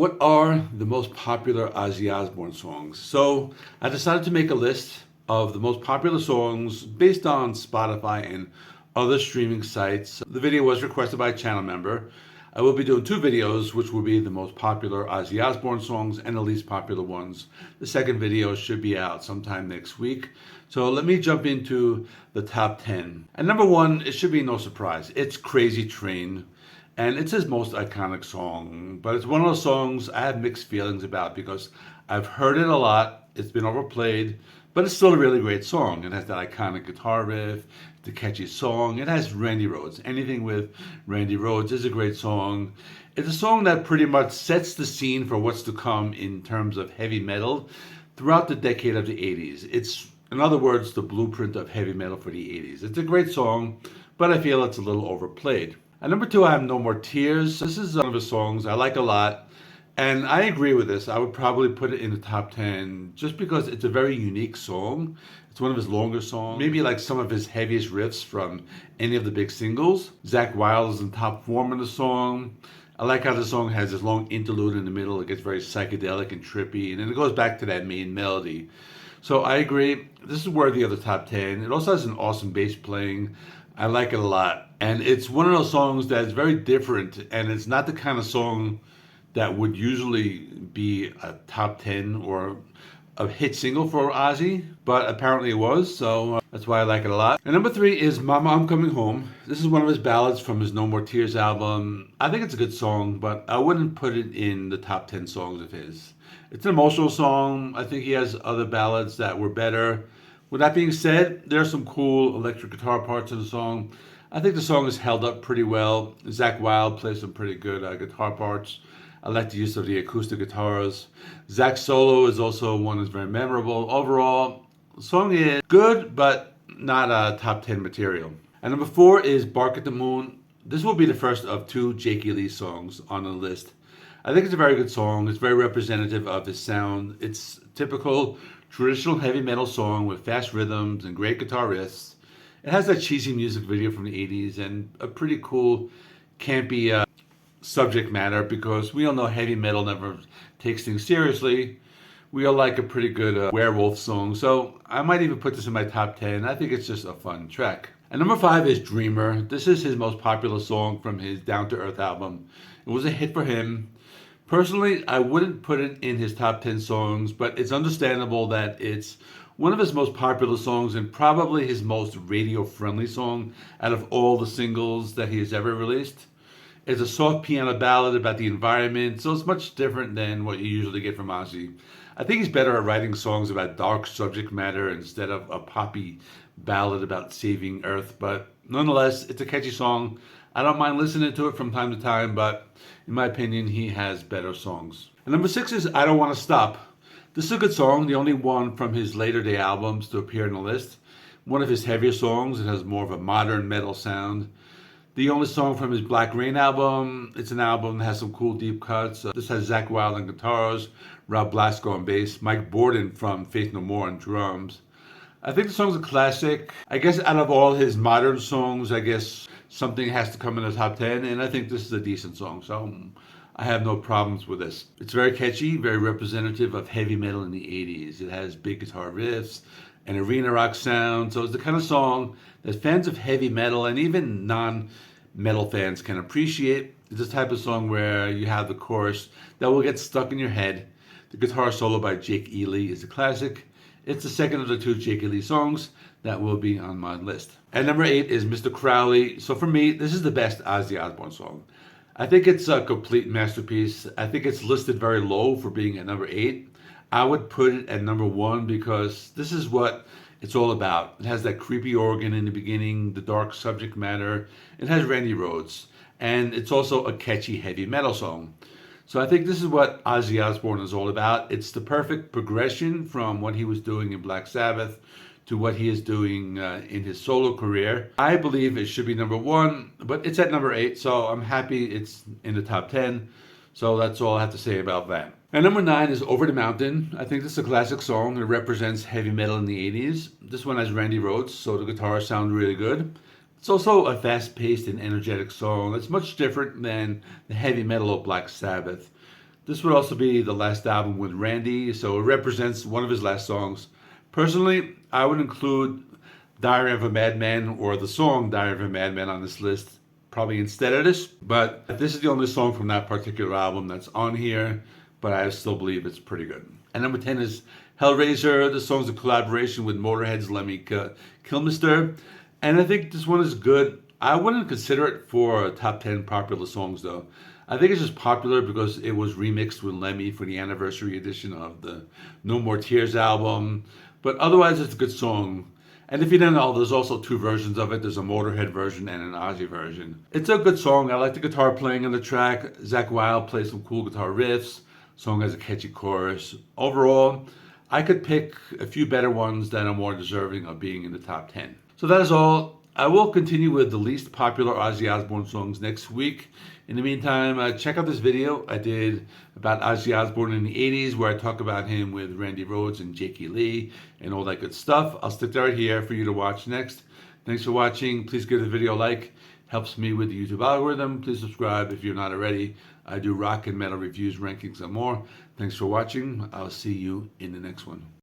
What are the most popular Ozzy Osbourne songs? So I decided to make a list of the most popular songs based on Spotify and other streaming sites. The video was requested by a channel member. I will be doing two videos, which will be the most popular Ozzy Osbourne songs and the least popular ones. The second video should be out sometime next week. So let me jump into the top 10. And number one, it should be no surprise. It's Crazy Train. And it's his most iconic song, but it's one of those songs I have mixed feelings about because I've heard it a lot, it's been overplayed, but it's still a really great song. It has that iconic guitar riff, the catchy song. It has Randy Rhoads. Anything with Randy Rhoads is a great song. It's a song that pretty much sets the scene for what's to come in terms of heavy metal throughout the decade of the 80s. It's, in other words, the blueprint of heavy metal for the 80s. It's a great song, but I feel it's a little overplayed. At number two, I have No More Tears. This is one of his songs I like a lot. And I agree with this. I would probably put it in the top 10 just because it's a very unique song. It's one of his longer songs. Maybe like some of his heaviest riffs from any of the big singles. Zakk Wylde is in top form in the song. I like how the song has this long interlude in the middle. It gets very psychedelic and trippy. And then it goes back to that main melody. So I agree. This is worthy of the top 10. It also has an awesome bass playing. I like it a lot. And it's one of those songs that's very different, and it's not the kind of song that would usually be a top 10 or a hit single for Ozzy, but apparently it was, so that's why I like it a lot. And number three is Mama, I'm Coming Home. This is one of his ballads from his No More Tears album. I think it's a good song, but I wouldn't put it in the top 10 songs of his. It's an emotional song. I think he has other ballads that were better. With that being said, there are some cool electric guitar parts in the song. I think the song is held up pretty well. Zakk Wylde plays some pretty good guitar parts. I like the use of the acoustic guitars. Zakk's solo is also one that's very memorable. Overall, the song is good, but not top 10 material. And number four is Bark at the Moon. This will be the first of two Jakey Lee songs on the list. I think it's a very good song. It's very representative of his sound. It's typical traditional heavy metal song with fast rhythms and great guitar riffs. It has that cheesy music video from the 80s and a pretty cool, campy subject matter because we all know heavy metal never takes things seriously. We all like a pretty good werewolf song, so I might even put this in my top 10. I think it's just a fun track. And number five is Dreamer. This is his most popular song from his Down to Earth album. It was a hit for him. Personally, I wouldn't put it in his top 10 songs, but it's understandable that it's one of his most popular songs and probably his most radio-friendly song out of all the singles that he has ever released. It's a soft piano ballad about the environment, so it's much different than what you usually get from Ozzy. I think he's better at writing songs about dark subject matter instead of a poppy ballad about saving Earth, but nonetheless, it's a catchy song. I don't mind listening to it from time to time, but in my opinion, he has better songs. And number six is I Don't Want to Stop. This is a good song, the only one from his later day albums to appear on the list. One of his heavier songs. It has more of a modern metal sound. The only song from his Black Rain album. It's an album that has some cool deep cuts. This has Zakk Wylde on guitars, Rob Blasko on bass, Mike Borden from Faith No More on drums. I think the song's a classic. I guess out of all his modern songs, I guess something has to come in the top 10, and I think this is a decent song, so I have no problems with this. It's very catchy, very representative of heavy metal in the 80s. It has big guitar riffs, an arena rock sound, so it's the kind of song that fans of heavy metal and even non-metal fans can appreciate. It's the type of song where you have the chorus that will get stuck in your head. The guitar solo by Jake Ely is a classic. It's the second of the two Jakey Lee songs that will be on my list. And number eight is Mr. Crowley. So for me, this is the best Ozzy Osbourne song. I think it's a complete masterpiece. I think it's listed very low for being at number eight. I would put it at number one because this is what it's all about. It has that creepy organ in the beginning, the dark subject matter. It has Randy Rhoads. And it's also a catchy heavy metal song. So I think this is what Ozzy Osbourne is all about. It's the perfect progression from what he was doing in Black Sabbath to what he is doing in his solo career. I believe it should be number one, but it's at number eight, so I'm happy it's in the top 10. So that's all I have to say about that. And number nine is Over the Mountain. I think this is a classic song. It represents heavy metal in the 80s. This one has Randy Rhoads, so the guitars sound really good. It's also a fast-paced and energetic song. It's much different than the heavy metal of Black Sabbath. This would also be the last album with Randy, so it represents one of his last songs. Personally, I would include Diary of a Madman or the song Diary of a Madman on this list, probably instead of this. But this is the only song from that particular album that's on here, but I still believe it's pretty good. And number 10 is Hellraiser. The song's a collaboration with Motorhead's Lemmy Kilmister. And I think this one is good. I wouldn't consider it for top 10 popular songs, though. I think it's just popular because it was remixed with Lemmy for the anniversary edition of the No More Tears album. But otherwise, it's a good song. And if you don't know, there's also two versions of it. There's a Motorhead version and an Ozzy version. It's a good song. I like the guitar playing on the track. Zakk Wylde plays some cool guitar riffs. Song has a catchy chorus. Overall, I could pick a few better ones that are more deserving of being in the top 10. So that is all. I will continue with the least popular Ozzy Osbourne songs next week. In the meantime, check out this video I did about Ozzy Osbourne in the 80s, where I talk about him with Randy Rhoads and Jakey Lee and all that good stuff. I'll stick that right here for you to watch next. Thanks for watching. Please give the video a like. Helps me with the YouTube algorithm. Please subscribe if you're not already. I do rock and metal reviews, rankings, and more. Thanks for watching. I'll see you in the next one.